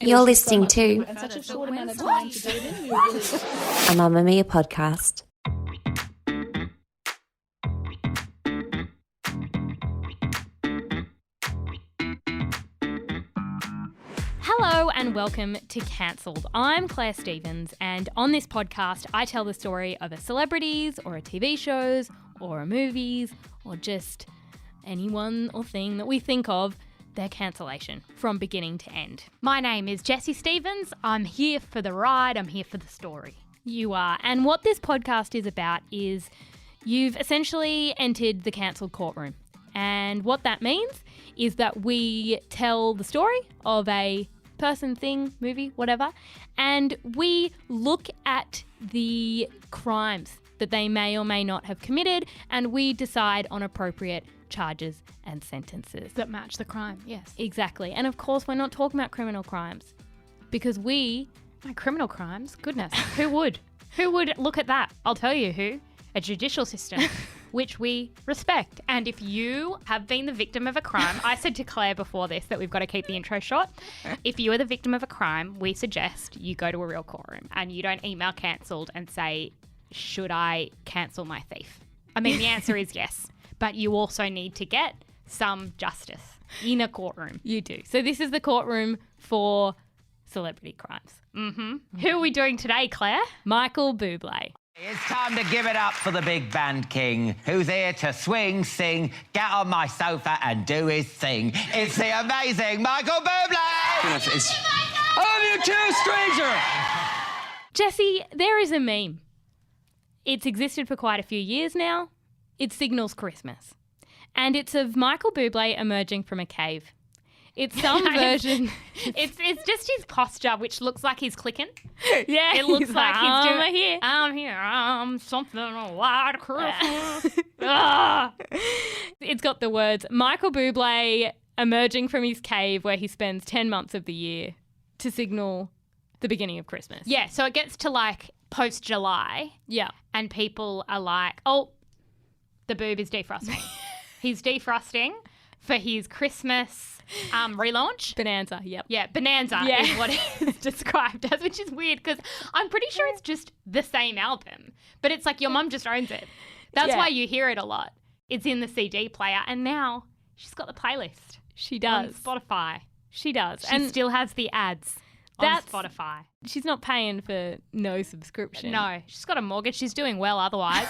You're listening to and such a short amount of time to do it in. a Mamamia podcast. Hello and welcome to Cancelled. I'm Clare Stephens, and on this podcast I tell the story of a celebrities or a TV shows or a movies or just anyone or thing that we think of, their cancellation from beginning to end. My name is Jessie Stephens. I'm here for the ride. I'm here for the story. You are. And what this podcast is about is you've essentially entered the cancelled courtroom. And what that means is that we tell the story of a person, thing, movie, whatever, and we look at the crimes that they may or may not have committed, and we decide on appropriate charges and sentences. That match the crime, yes. Exactly. And of course, we're not talking about criminal crimes because criminal crimes? Goodness, who would? Who would look at that? I'll tell you who. A judicial system, which we respect. And if you have been the victim of a crime, I said to Claire before this that we've got to keep the intro short. If you are the victim of a crime, we suggest you go to a real courtroom and you don't email cancelled and say, should I cancel my thief? I mean, the answer is yes, but you also need to get some justice in a courtroom. you do. So this is the courtroom for celebrity crimes. Mm-hmm. Who are we doing today, Claire? Michael Bublé. It's time to give it up for the big band king, who's here to swing, sing, get on my sofa and do his thing. It's the amazing Michael Bublé! I love you too, stranger! Jessie, there is a meme. It's existed for quite a few years now. It signals Christmas. And it's of Michael Bublé emerging from a cave. It's some version. It's just his posture, which looks like he's clicking. Yeah, It looks like he's doing I'm here. I'm here. I'm something like Christmas. Ah. It's got the words, Michael Bublé emerging from his cave where he spends 10 months of the year to signal the beginning of Christmas. Yeah, so it gets to like post-July Yeah. and people are like, oh, the boob is defrosting. He's defrosting for his Christmas relaunch. Bonanza, yep. Yeah, Bonanza Yeah. is what it's described as, which is weird because I'm pretty sure it's just the same album, but it's like your mum just owns it. That's Yeah. why you hear it a lot. It's in the CD player, and now she's got the playlist She on does. Spotify. She does. She And still has the ads on That's- Spotify. she's not paying for no subscription. No, she's got a mortgage. She's doing well otherwise.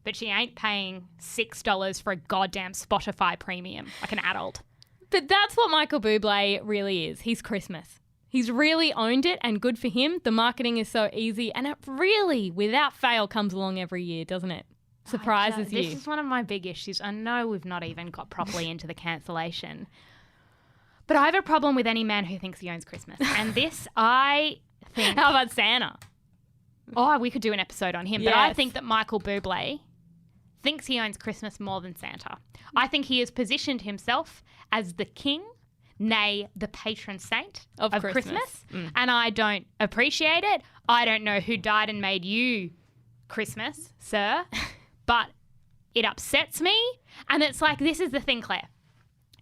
But she ain't paying $6 for a goddamn Spotify premium like an adult. But that's what Michael Bublé really is. He's Christmas. He's really owned it, and good for him. The marketing is so easy, and it really, without fail, comes along every year, doesn't it? Surprises you. This is one of my big issues. I know we've not even got properly into the cancellation, but I have a problem with any man who thinks he owns Christmas. And this, I think... How about Santa? Oh, we could do an episode on him. But I Yes. think that Michael Bublé thinks he owns Christmas more than Santa. I think he has positioned himself as the king, nay, the patron saint Of of Christmas. Christmas. And I don't appreciate it. I don't know who died and made you Christmas, sir, but it upsets me. And it's like, this is the thing, Claire.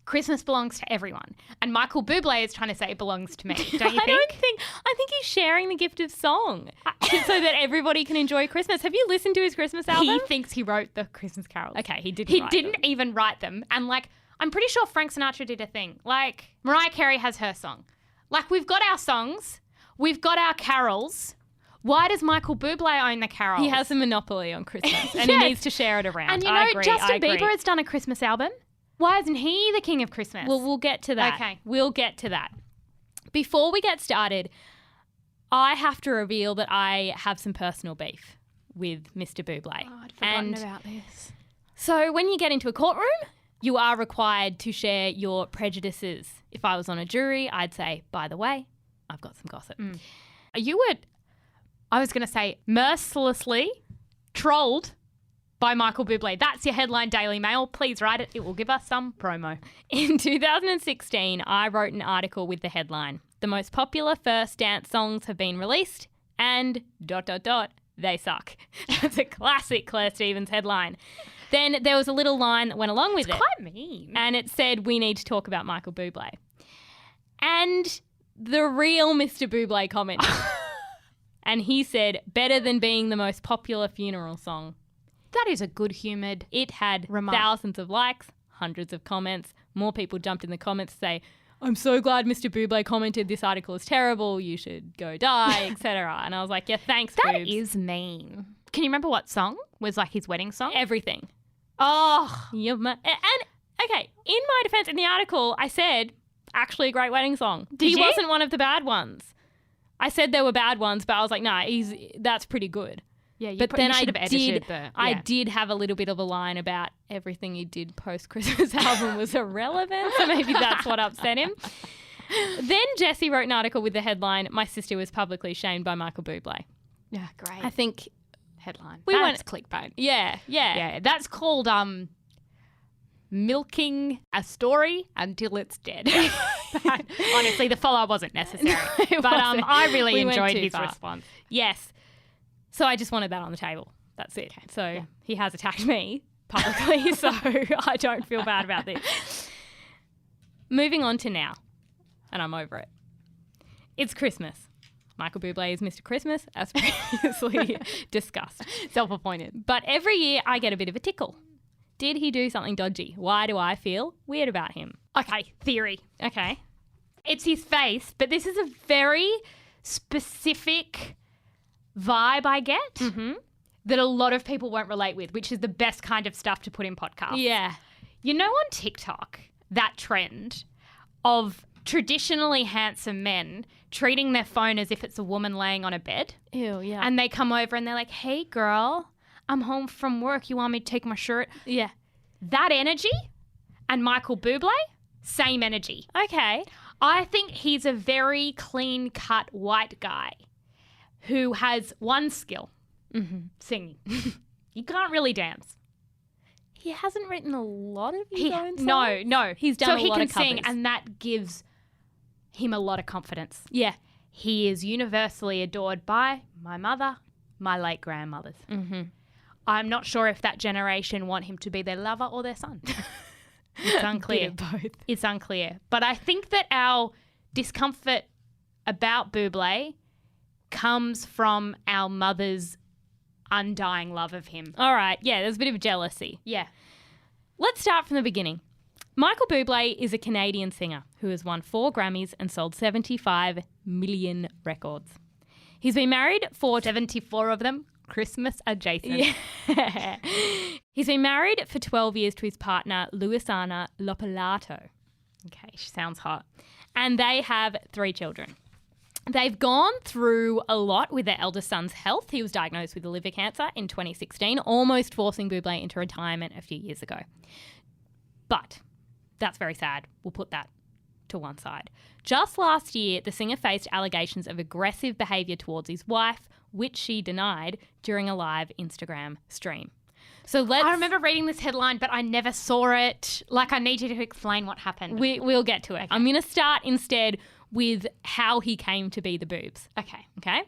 Christmas belongs to everyone. And Michael Bublé is trying to say it belongs to me. Don't you think? I think he's sharing the gift of song so that everybody can enjoy Christmas. Have you listened to his Christmas album? He thinks he wrote the Christmas carols. Okay, he didn't He write didn't them. even write them. And like, I'm pretty sure Frank Sinatra did a thing. Like, Mariah Carey has her song. Like, we've got our songs. We've got our carols. Why does Michael Bublé own the carols? He has a monopoly on Christmas and he Yes. needs to share it around. And you I know, agree, Justin I agree. Bieber has done a Christmas album. Why isn't he the king of Christmas? Well, we'll get to that. Okay. We'll get to that. Before we get started, I have to reveal that I have some personal beef with Mr. Bublé. Oh, I'd forgotten about this. So when you get into a courtroom, you are required to share your prejudices. If I was on a jury, I'd say, by the way, I've got some gossip. You were, I was going to say, mercilessly trolled by Michael Bublé. That's your headline, Daily Mail. Please write it. It will give us some promo. In 2016, I wrote an article with the headline, "The most popular first dance songs have been released and ... they suck." That's a classic Clare Stephens headline. Then there was a little line that went along with it. Quite mean. And it said, "We need to talk about Michael Bublé." And the real Mr. Bublé commented. And he said, better than being the most popular funeral song. That is a good-humoured. It had Remark. thousands of likes, hundreds of comments. More people jumped in the comments to say, I'm so glad Mr. Bublé commented this article is terrible, you should go die, etc. And I was like, yeah, thanks, That boobs. is mean. Can you remember what song was like his wedding song? Everything. Oh, You're and okay, in my defense, in the article, I said, actually a great wedding song. Did he you? wasn't one of the bad ones. I said there were bad ones, but I was like, nah, that's pretty good. yeah. But then I should have edited I did have a little bit of a line about everything he did post-Christmas album was irrelevant, so maybe that's what upset him. Then Jessie wrote an article with the headline, My Sister Was Publicly Shamed by Michael Bublé. Yeah, great. I think, Headline. We That's clickbait. yeah. Yeah, that's called milking a story until it's dead. Honestly, the follow-up wasn't necessary. it but wasn't. I really We went enjoyed too his far. response. Yes. So I just wanted that on the table. That's it. So he has attacked me publicly, so I don't feel bad about this. Moving on to now, and I'm over it. It's Christmas. Michael Bublé is Mr. Christmas, as previously discussed. Self-appointed. But every year I get a bit of a tickle. Did he do something dodgy? Why do I feel weird about him? Okay, theory. Okay. It's his face, but this is a very specific vibe I get that a lot of people won't relate with, which is the best kind of stuff to put in podcasts. Yeah. You know, on TikTok, that trend of traditionally handsome men treating their phone as if it's a woman laying on a bed. Ew, yeah. And they come over and they're like, hey, girl, I'm home from work. You want me to take my shirt? yeah. That energy and Michael Bublé, same energy. Okay. I think he's a very clean-cut white guy who has one skill, singing. He can't really dance. He hasn't written a lot of his own songs. No. He's done so a he lot can of covers. sing, and that gives him a lot of confidence. Yeah. He is universally adored by my mother, my late grandmothers. Mm-hmm. I'm not sure if that generation want him to be their lover or their son. It's unclear. Bit of both. It's unclear. But I think that our discomfort about Bublé comes from our mother's undying love of him. All right. Yeah, there's a bit of jealousy. Yeah. Let's start from the beginning. Michael Bublé is a Canadian singer who has won 4 Grammys and sold 75 million records. He's been married for 74 of them Christmas adjacent. Yeah. He's been married for 12 years to his partner, Luisana Lopalato. Okay, she sounds hot. And they have 3 children. They've gone through a lot with their eldest son's health. He was diagnosed with liver cancer in 2016, almost forcing Bublé into retirement a few years ago. But that's very sad. We'll put that to one side. Just last year, the singer faced allegations of aggressive behaviour towards his wife, which she denied during a live Instagram stream. So I remember reading this headline, but I never saw it. Like, I need you to explain what happened. We'll get to it. Okay. I'm going to start instead with how he came to be the Boobs. Okay?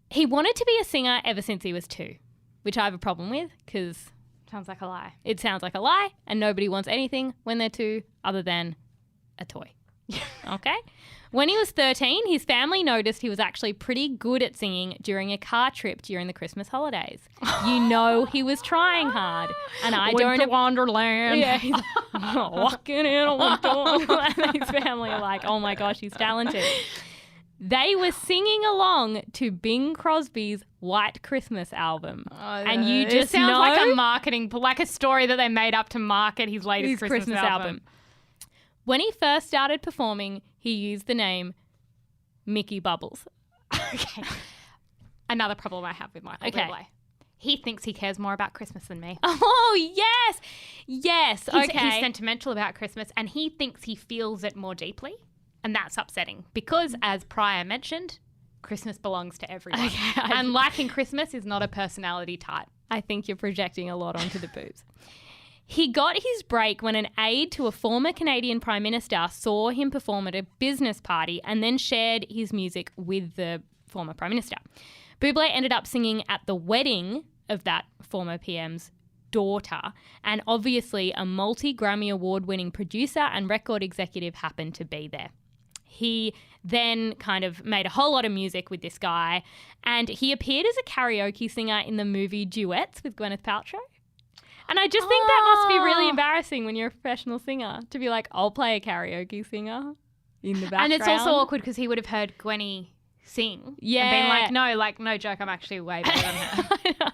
He wanted to be a singer ever since he was 2, which I have a problem with because Sounds like a lie. it sounds like a lie and nobody wants anything when they're 2 other than a toy. Okay? When he was 13, his family noticed he was actually pretty good at singing during a car trip during the Christmas holidays. You know he was trying hard. And I Went don't... to Wonderland. Yeah, he's like, walking in a Wonderland. And his family are like, oh my gosh, he's talented. They were singing along to Bing Crosby's White Christmas album. And you It just sounds know like a marketing, like a story that they made up to market his latest his Christmas album. When he first started performing, he used the name Mickey Bubbles. Okay. Another problem I have with Michael Okay. Bublé. He thinks he cares more about Christmas than me. Oh, yes. Yes. He's Okay. sentimental about Christmas, and he thinks he feels it more deeply, and that's upsetting because, as Pryor mentioned, Christmas belongs to everyone. Okay, and liking Christmas is not a personality type. I think you're projecting a lot onto the boobs. He got his break when an aide to a former Canadian Prime Minister saw him perform at a business party and then shared his music with the former Prime Minister. Bublé ended up singing at the wedding of that former PM's daughter, and obviously a multi-Grammy award-winning producer and record executive happened to be there. He then kind of made a whole lot of music with this guy. And he appeared as a karaoke singer in the movie Duets with Gwyneth Paltrow. And I just think that must be really embarrassing when you're a professional singer to be like, I'll play a karaoke singer in the background. And it's also awkward because he would have heard Gwenny sing. Yeah. And been like, no joke, I'm actually way better than her. I know.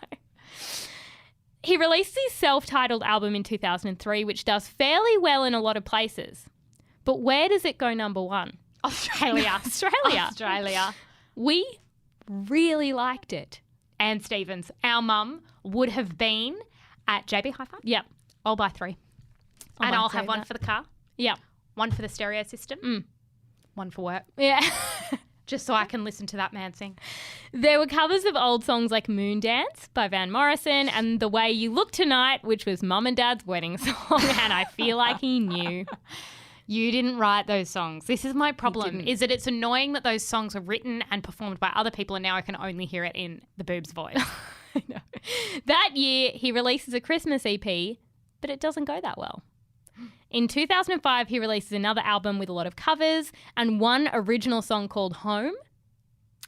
He released his self-titled album in 2003, which does fairly well in a lot of places. But where does it go number one? Australia. Australia. We really liked it. Anne Stevens, our mum, would have been at JB Hi-Fi. Yep. I'll buy 3. And I'll have one for the car. Yep. One for the stereo system. One for work. Yeah. Just so I can listen to that man sing. There were covers of old songs like Moon Dance by Van Morrison and The Way You Look Tonight, which was Mum and Dad's wedding song, and I feel like he knew. You didn't write those sonings. This is my problem, is that it's annoying that those songs were written and performed by other people and now I can only hear it in the boob's voice. I know. That year, he releases a Christmas EP, but it doesn't go that well. In 2005, he releases another album with a lot of covers and one original song called Home.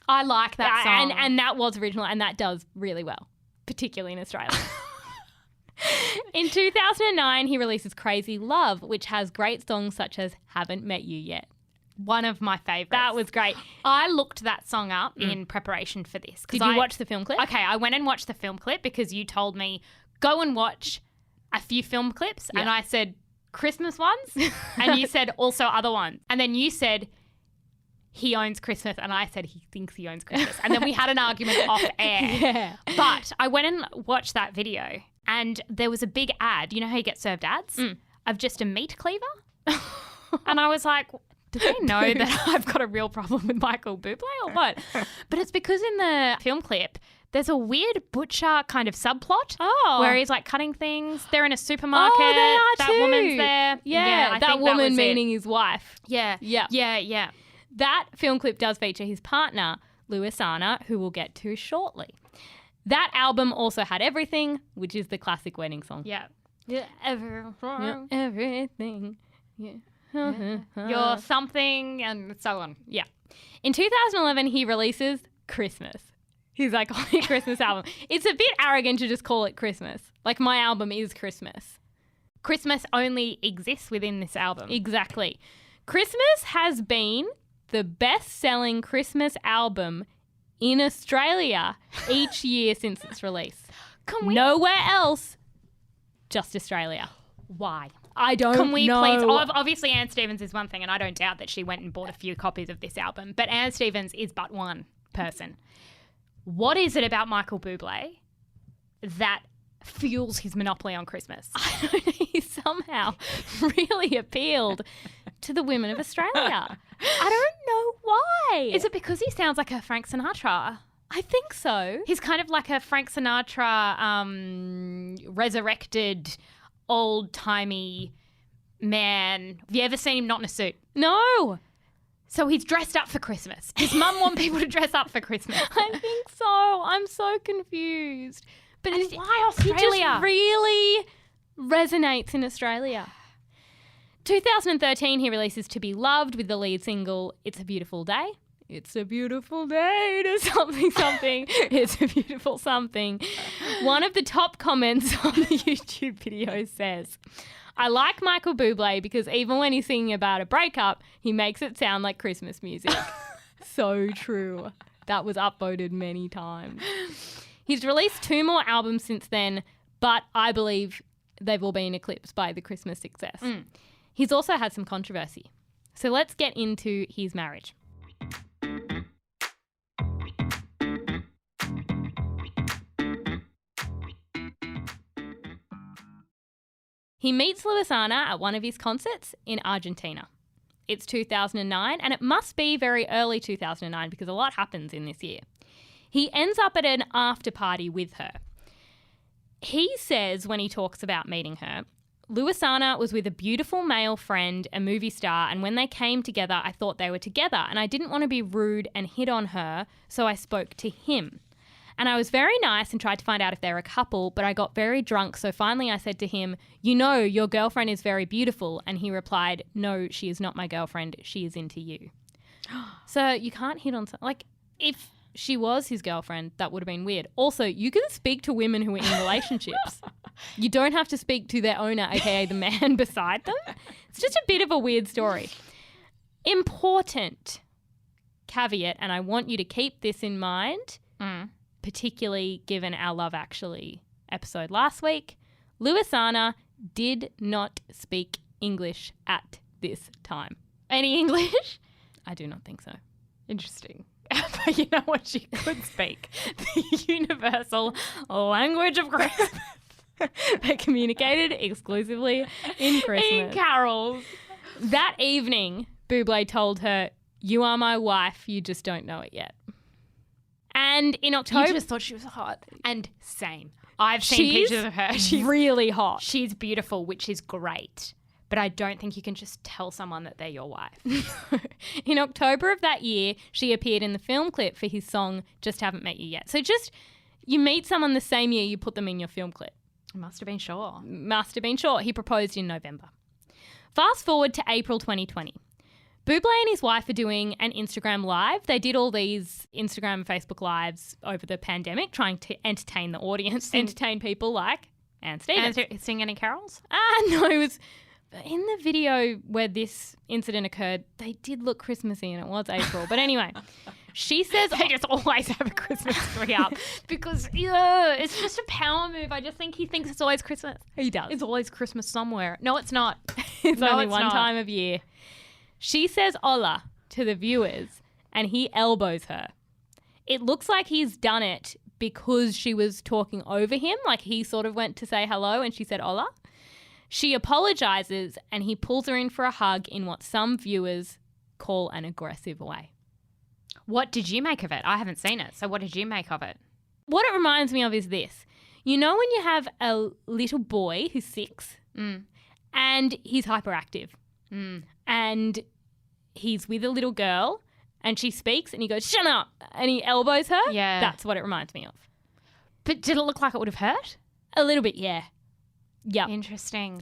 I like that song. And that was original and that does really well, particularly in Australia. In 2009, he releases Crazy Love, which has great songs such as Haven't Met You Yet. One of my favourites. That was great. I looked that song up in preparation for this. Did you watch the film clip? Okay, I went and watched the film clip because you told me, go and watch a few film clips. Yeah. And I said, Christmas ones? And you said, also other ones. And then you said, he owns Christmas. And I said, he thinks he owns Christmas. And then we had an argument off air. Yeah. But I went and watched that video and there was a big ad. You know how you get served ads? Of just a meat cleaver? And I was like, do they know that I've got a real problem with Michael Bublé or what? But it's because in the film clip, there's a weird butcher kind of subplot where he's like cutting things. They're in a supermarket. Oh, they are that too. woman's there. Yeah, I that think woman was meaning his wife. Yeah. Yeah. Yeah, yeah. That film clip does feature his partner, Luisana, who we'll get to shortly. That album also had Everything, which is the classic wedding song. Yeah. Yeah, everything. Yeah. You're something and so on. Yeah. In 2011, he releases Christmas. His iconic Christmas album. It's a bit arrogant to just call it Christmas. Like, my album is Christmas. Christmas only exists within this album. Exactly. Christmas has been the best-selling Christmas album in Australia each year since its release. Nowhere else, just Australia. Why? I don't Can we know. please? Obviously, Anne Stevens is one thing, and I don't doubt that she went and bought a few copies of this album. But Anne Stevens is but one person. What is it about Michael Bublé that fuels his monopoly on Christmas? I don't know, he somehow really appealed to the women of Australia. I don't know why. Is it because he sounds like a Frank Sinatra? I think so. He's kind of like a Frank Sinatra resurrected, old-timey man. Have you ever seen him not in a suit? No. So he's dressed up for Christmas. Does Mum want people to dress up for Christmas? I think so. I'm so confused. But why Australia? He just really resonates in Australia. 2013, he releases To Be Loved with the lead single It's a Beautiful Day. It's a beautiful day to something, something. It's a beautiful something. One of the top comments on the YouTube video says, I like Michael Bublé because even when he's singing about a breakup, he makes it sound like Christmas music. So true. That was upvoted many times. He's released 2 more albums since then, but I believe they've all been eclipsed by the Christmas success. He's also had some controversy. So let's get into his marriage. He meets Luisana at one of his concerts in Argentina. It's 2009, and it must be very early 2009 because a lot happens in this year. He ends up at an after party with her. He says when he talks about meeting her, Luisana was with a beautiful male friend, a movie star, and when they came together, I thought they were together, and I didn't want to be rude and hit on her, so I spoke to him. And I was very nice and tried to find out if they were a couple, but I got very drunk, so finally I said to him, you know, your girlfriend is very beautiful. And he replied, no, she is not my girlfriend. She is into you. So you can't hit on like if she was his girlfriend, that would have been weird. Also, you can speak to women who are in relationships. You don't have to speak to their owner, aka the man beside them. It's just a bit of a weird story. Important caveat, and I want you to keep this in mind, particularly given our Love Actually episode last week. Luisana did not speak English at this time. Any English? I do not think so. Interesting. But you know what she could speak? The universal language of Christmas. They communicated exclusively in Christmas. In carols. That evening, Bublé told her, "You are my wife, you just don't know it yet." And in October... You just thought she was hot. And same. I've seen She's pictures of her. She's really hot. She's beautiful, which is great. But I don't think you can just tell someone that they're your wife. In October of that year, she appeared in the film clip for his song Just Haven't Met You Yet. So just, you meet someone the same year, you put them in your film clip. Must have been sure. Must have been sure. He proposed in November. Fast forward to April 2020. Bublé and his wife are doing an Instagram live. They did all these Instagram and Facebook lives over the pandemic, trying to entertain the audience, entertain people like Anne Stevens. And sing any carols? No, it was... In the video where this incident occurred, they did look Christmassy and it was April. But anyway, she says... They just always have a Christmas tree up because it's just a power move. I just think he thinks it's always Christmas. He does. It's always Christmas somewhere. No, it's not. It's No, only it's one not. time of year. She says hola to the viewers and he elbows her. It looks like he's done it because she was talking over him. Like he sort of went to say hello and she said hola. She apologises and he pulls her in for a hug in what some viewers call an aggressive way. What did you make of it? I haven't seen it. So what did you make of it? What it reminds me of is this. You know when you have a little boy who's 6 and he's hyperactive and he's with a little girl and she speaks and he goes, "Shut up," and he elbows her? Yeah. That's what it reminds me of. But did it look like it would have hurt? A little bit, yeah. Yep. Interesting.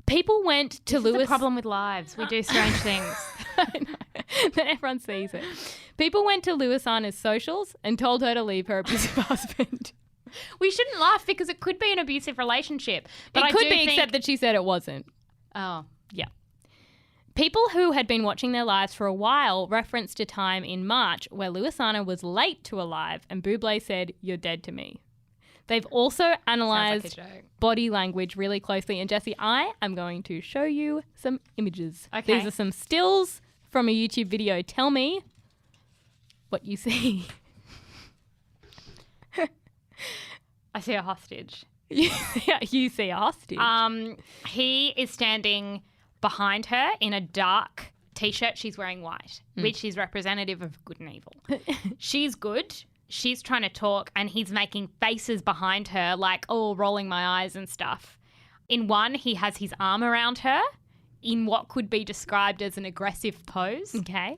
People went to This is Lewis. the problem with lives. We do strange things. I know. Then everyone sees it. People went to Luisana's socials and told her to leave her abusive husband. We shouldn't laugh because it could be an abusive relationship. But It I could do be, think... except that she said it wasn't. Oh. Yeah. People who had been watching their lives for a while referenced a time in March where Luisana was late to a live and Bublé said, "You're dead to me." They've also analysed joke. body language really closely. And Jessie, I am going to show you some images. Okay. These are some stills from a YouTube video. Tell me what you see. I see a hostage. Yeah, you see a hostage. He is standing behind her in a dark T-shirt. She's wearing white, which is representative of good and evil. She's good. She's trying to talk and he's making faces behind her like, oh, rolling my eyes and stuff. In one, he has his arm around her in what could be described as an aggressive pose. Okay.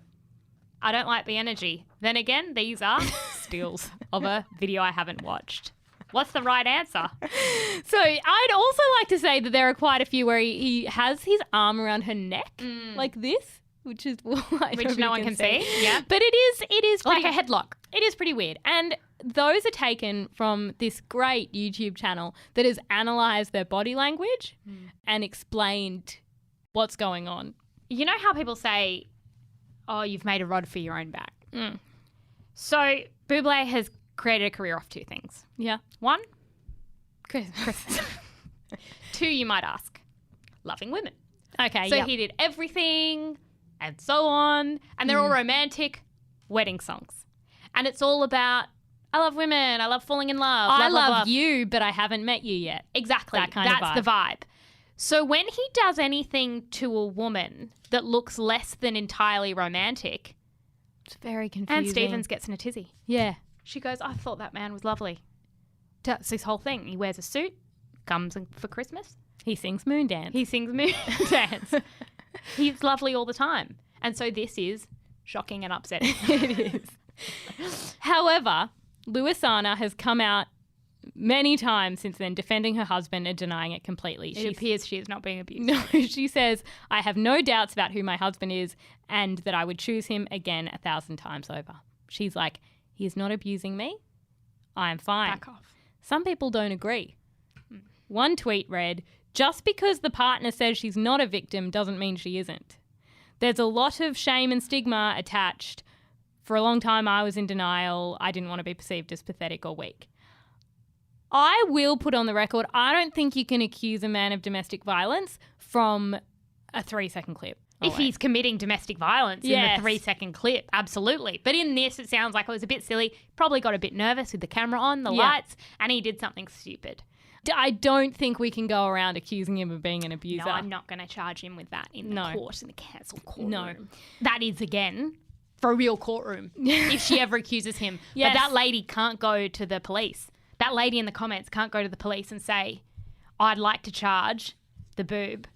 I don't like the energy. Then again, these are stills of a video I haven't watched. What's the right answer? So I'd also like to say that there are quite a few where he has his arm around her neck like this, which is Which no one can see. Yeah. But it is Like pretty, a headlock. It is pretty weird. And those are taken from this great YouTube channel that has analysed their body language and explained what's going on. You know how people say, oh, you've made a rod for your own back? So Bublé has created a career off two things. Yeah. One, Christmas. Two, you might ask, loving women. Okay, So yeah. he did everything and so on. And they're all romantic wedding songs. And it's all about, I love women, I love falling in love. I blah, blah, love blah. you, but I haven't met you yet. Exactly. That kind of That's the vibe. So when he does anything to a woman that looks less than entirely romantic, It's very confusing. Anne Stevens gets in a tizzy. Yeah. She goes, I thought that man was lovely. That's this whole thing. He wears a suit, comes for Christmas. He sings Moon Dance. He sings Moon Dance. He's lovely all the time. And so this is shocking and upsetting. It is. However, Luisana has come out many times since then, defending her husband and denying it completely. It appears she is not being abused. No, she says, I have no doubts about who my husband is and that I would choose him again 1,000 times over. She's like, he is not abusing me. I am fine. Back off. Some people don't agree. One tweet read, just because the partner says she's not a victim doesn't mean she isn't. There's a lot of shame and stigma attached. For a long time, I was in denial. I didn't want to be perceived as pathetic or weak. I will put on the record, I don't think you can accuse a man of domestic violence from a 3-second clip. If he's committing domestic violence in the 3-second clip, absolutely. But in this, it sounds like it was a bit silly. Probably got a bit nervous with the camera on, the lights, and he did something stupid. I don't think we can go around accusing him of being an abuser. No, I'm not going to charge him with that in the court, in the cancel courtroom. No. That is, again, for a real courtroom, if she ever accuses him. Yes. But that lady can't go to the police. That lady in the comments can't go to the police and say, I'd like to charge the boob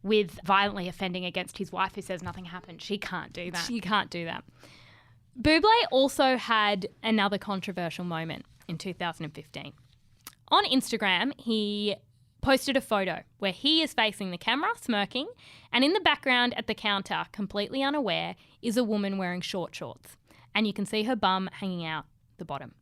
with violently offending against his wife who says nothing happened. She can't do that. She can't do that. Bublé also had another controversial moment in 2015. On Instagram, he posted a photo where he is facing the camera, smirking, and in the background at the counter, completely unaware, is a woman wearing short shorts. And you can see her bum hanging out the bottom.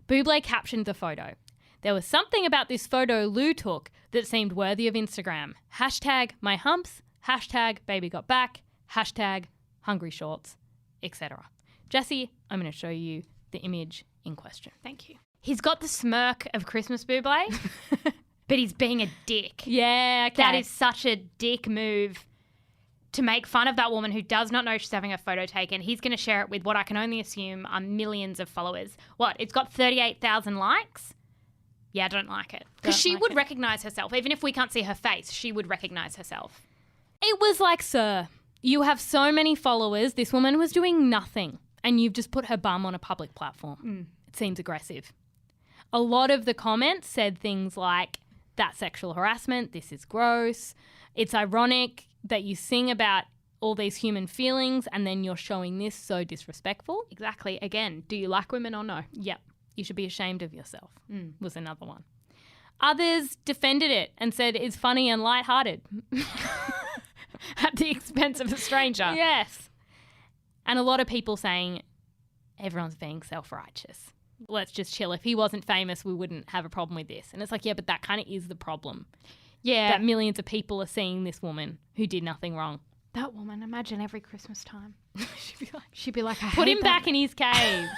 Bublé captioned the photo. There was something about this photo Lou took that seemed worthy of Instagram. Hashtag my humps, hashtag baby got back, hashtag hungry shorts, etc. Jessie, I'm going to show you the image in question. Thank you. He's got the smirk of Christmas Bublé, but he's being a dick. Yeah, okay. That is such a dick move to make fun of that woman who does not know she's having a photo taken. He's going to share it with what I can only assume are millions of followers. What? It's got 38,000 likes? Yeah, I don't like it. Because she would recognise herself. Even if we can't see her face, she would recognise herself. It was like, sir, you have so many followers. This woman was doing nothing, and you've just put her bum on a public platform. It seems aggressive. A lot of the comments said things like, that's sexual harassment, this is gross, it's ironic that you sing about all these human feelings and then you're showing this so disrespectful. Exactly. Again, do you like women or no? Yep. You should be ashamed of yourself, was another one. Others defended it and said it's funny and lighthearted. At the expense of a stranger. Yes. And a lot of people saying everyone's being self-righteous. Let's just chill. If he wasn't famous, we wouldn't have a problem with this. And it's like, yeah, but that kind of is the problem. Yeah. That millions of people are seeing this woman who did nothing wrong. That woman, imagine every Christmas time. She'd be like, I Put hate him that. back in his cave.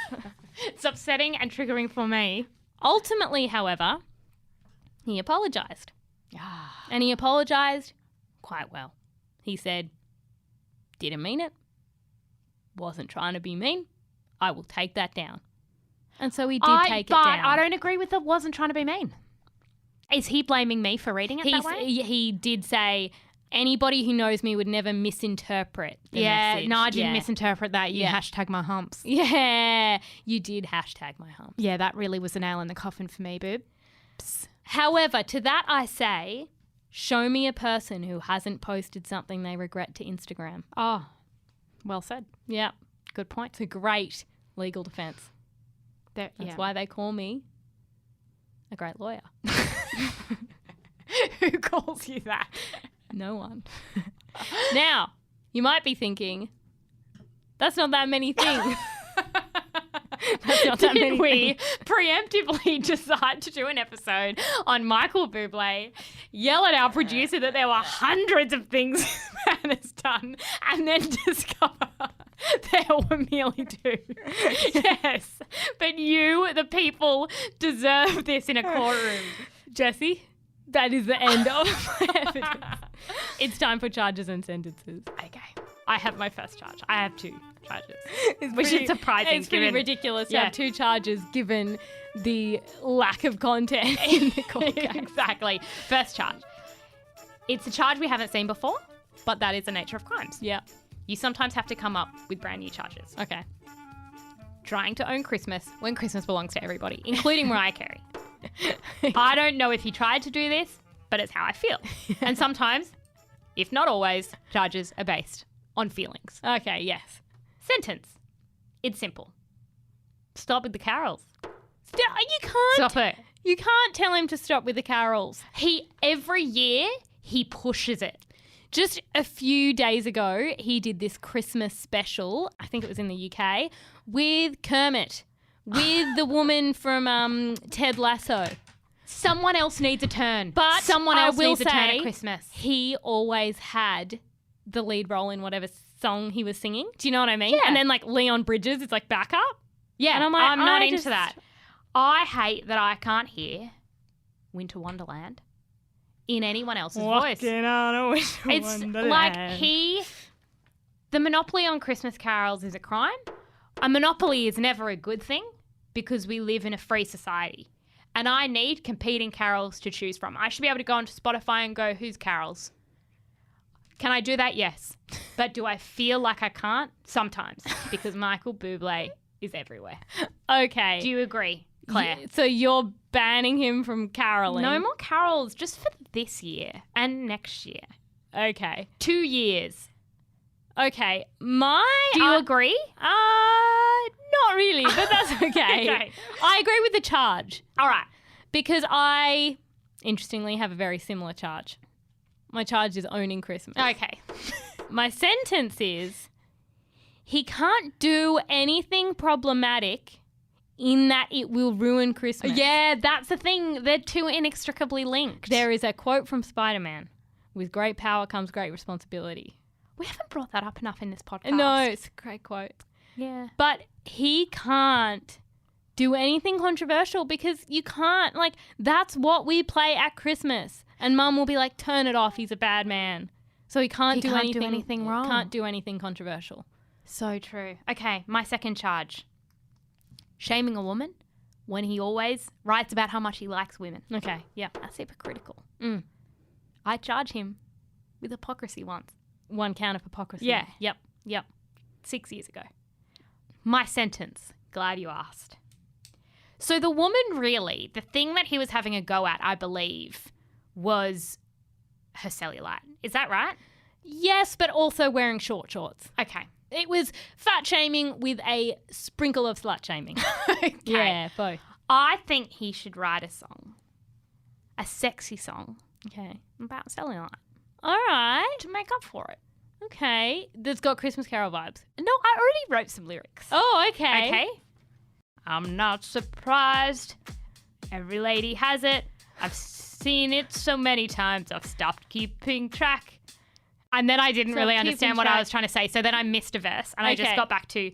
It's upsetting and triggering for me. Ultimately, however, he apologised. And he apologised quite well. He said, didn't mean it. Wasn't trying to be mean. I will take that down. And so he did take it down. But I don't agree with it. Wasn't trying to be mean. Is he blaming me for reading it that way? He did say, anybody who knows me would never misinterpret the message. No, I didn't misinterpret that. You hashtag my humps. Yeah, you did hashtag my humps. Yeah, that really was a nail in the coffin for me, boob. However, to that I say, show me a person who hasn't posted something they regret to Instagram. Oh, well said. Yeah, good point. It's a great legal defence. That's why they call me a great lawyer. Who calls you that? No one. Now, you might be thinking, that's not that many things. That's not that many we things. preemptively decide to do an episode on Michael Bublé, yell at our producer that there were hundreds of things this man has done, and then discover there were merely 2. Yes, but you, the people, deserve this in a courtroom. Jessie, that is the end of my evidence. It's time for charges and sentences. Okay. I have my first charge. I have 2 charges. Which is surprising. It's pretty ridiculous to have 2 charges given the lack of content in the court case. Exactly. First charge. It's a charge we haven't seen before, but that is the nature of crimes. Yeah. You sometimes have to come up with brand new charges. Okay. Trying to own Christmas when Christmas belongs to everybody, including Mariah Carey. I don't know if he tried to do this, but it's how I feel. And sometimes, if not always, charges are based on feelings. Okay, yes. Sentence. It's simple. Stop with the carols. You can't. Stop it. You can't tell him to stop with the carols. Every year, he pushes it. Just a few days ago, he did this Christmas special, I think it was in the UK, with Kermit, with the woman from Ted Lasso. Someone else needs a turn. But someone I else will needs a turn say, at Christmas. He always had the lead role in whatever song he was singing. Do you know what I mean? Yeah. And then like Leon Bridges is like backup. Yeah, And I'm like, I'm not I into just- that. I hate that I can't hear Winter Wonderland in anyone else's voice. On a winter It's like the monopoly on Christmas carols is a crime. A monopoly is never a good thing because we live in a free society. And I need competing carols to choose from. I should be able to go onto Spotify and go, whose carols? Can I do that? Yes. But do I feel like I can't? Sometimes. Because Michael Bublé is everywhere. Okay. Do you agree, Claire? So you're banning him from caroling? No more carols just for this year and next year. Okay. 2 years. Okay. Do you agree? Not really, but that's okay. Okay. I agree with the charge All right. because I, interestingly, have a very similar charge. My charge is owning Christmas. Okay. My sentence is he can't do anything problematic in that it will ruin Christmas. Yeah, that's the thing. They're too inextricably linked. There is a quote from Spider-Man, with great power comes great responsibility. We haven't brought that up enough in this podcast. No, it's a great quote. Yeah. But he can't do anything controversial because you can't, like, that's what we play at Christmas. And Mum will be like, turn it off, he's a bad man. So he can't do anything wrong. Can't do anything controversial. So true. Okay, my second charge. Shaming a woman when he always writes about how much he likes women. Okay, yeah. That's hypocritical. Mm. I charge him with hypocrisy once. One count of hypocrisy. Yeah. Yep. 6 years ago. My sentence. Glad you asked. So the woman really, the thing that he was having a go at, I believe, was her cellulite. Is that right? Yes, but also wearing short shorts. Okay. It was fat shaming with a sprinkle of slut shaming. Okay. Yeah, both. I think he should write a song. A sexy song Okay. about cellulite All right. to make up for it. Okay. That's got Christmas Carol vibes. No, I already wrote some lyrics. Oh, okay. Okay. I'm not surprised. Every lady has it. I've seen it so many times. I've stopped keeping track. And then I didn't really understand what I was trying to say. So then I missed a verse. And I just Okay. got back to,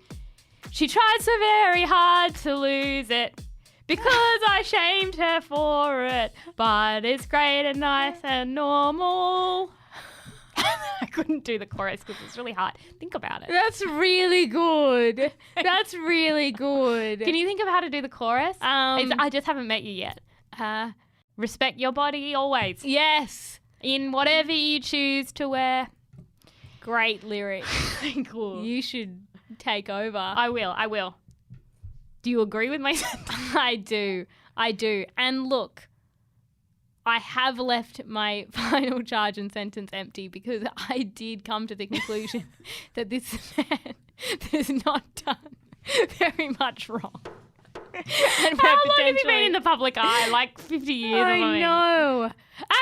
she tried so very hard to lose it because I shamed her for it. But it's great and nice and normal. I couldn't do the chorus because it was really hard. Think about it. That's really good. That's really good. Can you think of how to do the chorus? I just haven't met you yet. Respect your body always. Yes. In whatever you choose to wear. Great lyrics. Cool. You should take over. I will. Do you agree with my sentence? I do. And look, I have left my final charge and sentence empty because I did come to the conclusion that this man has not done very much wrong. And How long have you been in the public eye? Like 50 years or I something. know.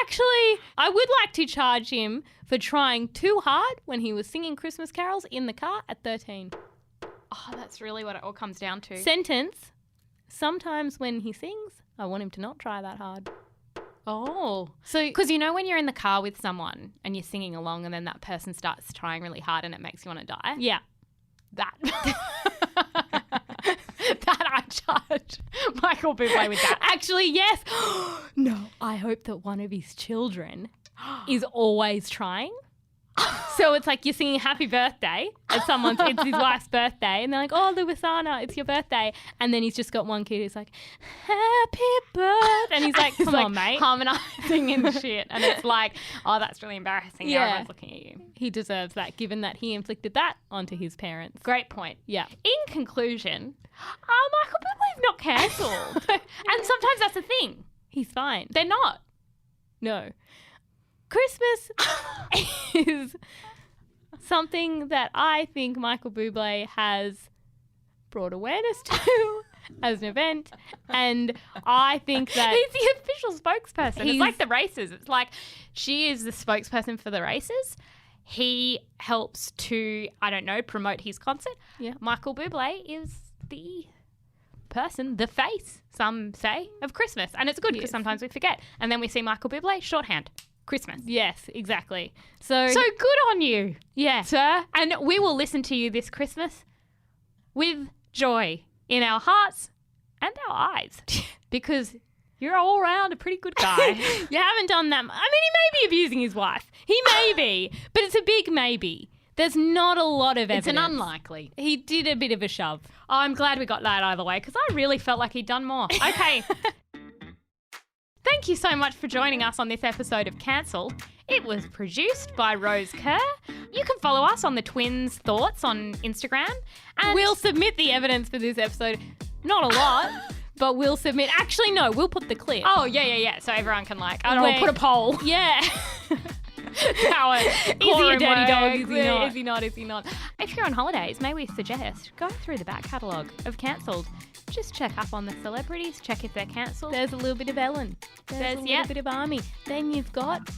Actually, I would like to charge him for trying too hard when he was singing Christmas carols in the car at 13. Oh, that's really what it all comes down to. Sentence. Sometimes when he sings, I want him to not try that hard. Oh. So, Because you know when you're in the car with someone and you're singing along and then that person starts trying really hard and it makes you want to die? yeah. That. That I charge Michael Bublé with that. Actually, yes. No, I hope that one of his children is always trying. So it's like you're singing happy birthday at it's his wife's birthday, and they're like, oh, Luisana, it's your birthday. And then he's just got one kid who's like, happy birthday. And he's like, come on, mate. Harmonising and shit. And it's like, oh, that's really embarrassing. Yeah. Everyone's looking at you. He deserves that, given that he inflicted that onto his parents. Great point. Yeah. In conclusion, Michael Bublé's not cancelled. And sometimes that's the thing. He's fine. They're not. No. Christmas is something that I think Michael Bublé has brought awareness to as an event. And I think that He's the official spokesperson. It's He's- like the races. It's like she is the spokesperson for the races. He helps to, I don't know, promote his concert. Yeah. Michael Bublé is the person, the face, some say, of Christmas. And it's good because Yes. sometimes we forget. And then we see Michael Bublé, shorthand, Christmas. yes, exactly. So So good on you, yeah. sir. And we will listen to you this Christmas with joy in our hearts and our eyes because you're all round a pretty good guy. You haven't done that. I mean, he may be abusing his wife. He may be, but it's a big maybe. There's not a lot of evidence. It's an unlikely. He did a bit of a shove. Oh, I'm glad we got that out of the way because I really felt like he'd done more. Okay. Thank you so much for joining us on this episode of Cancelled. It was produced by Rose Kerr. You can follow us on the Twins' Thoughts on Instagram. And We'll submit the evidence for this episode. Not a lot, but we'll submit. Actually, no, we'll put the clip. Oh, yeah. So everyone can I don't know, Wait. put a poll. Yeah. How Is he a quorum dirty dog? works. Is he not? Is he not? Is he not? If you're on holidays, may we suggest going through the back catalogue of Cancelled. Just check up on the celebrities, check if they're cancelled. There's a little bit of Ellen. There's a little yep. bit of Army. Then you've got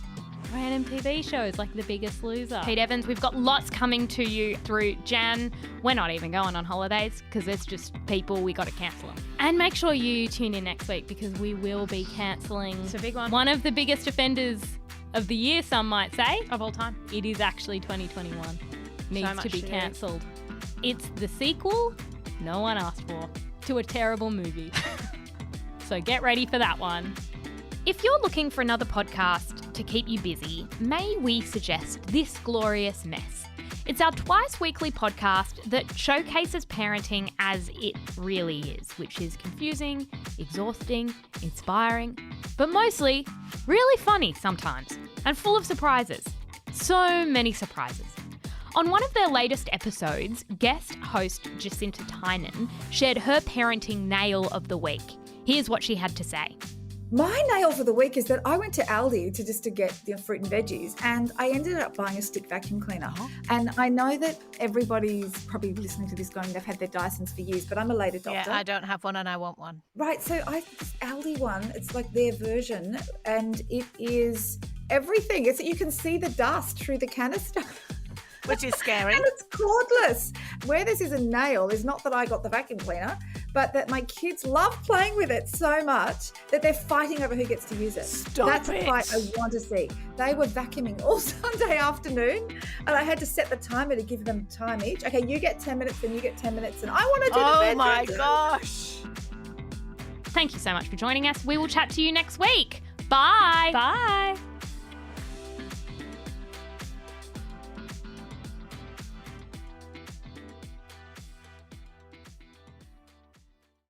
random TV shows like The Biggest Loser. Pete Evans, we've got lots coming to you through Jan. We're not even going on holidays because there's just people, we got to cancel them. And make sure you tune in next week because we will be cancelling It's a big one. one of the biggest offenders of the year, some might say. Of all time. It is actually 2021. Needs much to be to do. cancelled. It's the sequel no one asked for to a terrible movie. So get ready for that one. If you're looking for another podcast to keep you busy, may we suggest This Glorious Mess? It's our twice weekly podcast that showcases parenting as it really is, which is confusing, exhausting, inspiring, but mostly really funny sometimes and full of surprises. So many surprises. On one of their latest episodes, guest host Jacinta Tynan shared her parenting nail of the week. Here's what she had to say. My nail for the week is that I went to Aldi to get the fruit and veggies, and I ended up buying a stick vacuum cleaner. And I know that everybody's probably listening to this going, they've had their Dysons for years, but I'm a late adopter. Yeah, I don't have one and I want one. Right, so this Aldi one, it's like their version, and it is everything. You can see the dust through the canister. Which is scary. And it's cordless. Where this is a nail is not that I got the vacuum cleaner, but that my kids love playing with it so much that they're fighting over who gets to use it. That's it. a fight I want to see. They were vacuuming all Sunday afternoon, and I had to set the timer to give them time each. Okay, you get 10 minutes, and you get 10 minutes, and I want to do the Oh bedroom. my gosh. Thank you so much for joining us. We will chat to you next week. Bye. Bye.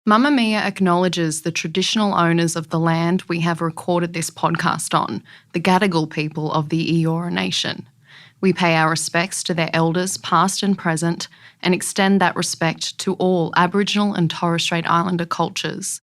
Mamamia acknowledges the traditional owners of the land we have recorded this podcast on, the Gadigal people of the Eora Nation. We pay our respects to their elders, past and present, and extend that respect to all Aboriginal and Torres Strait Islander cultures.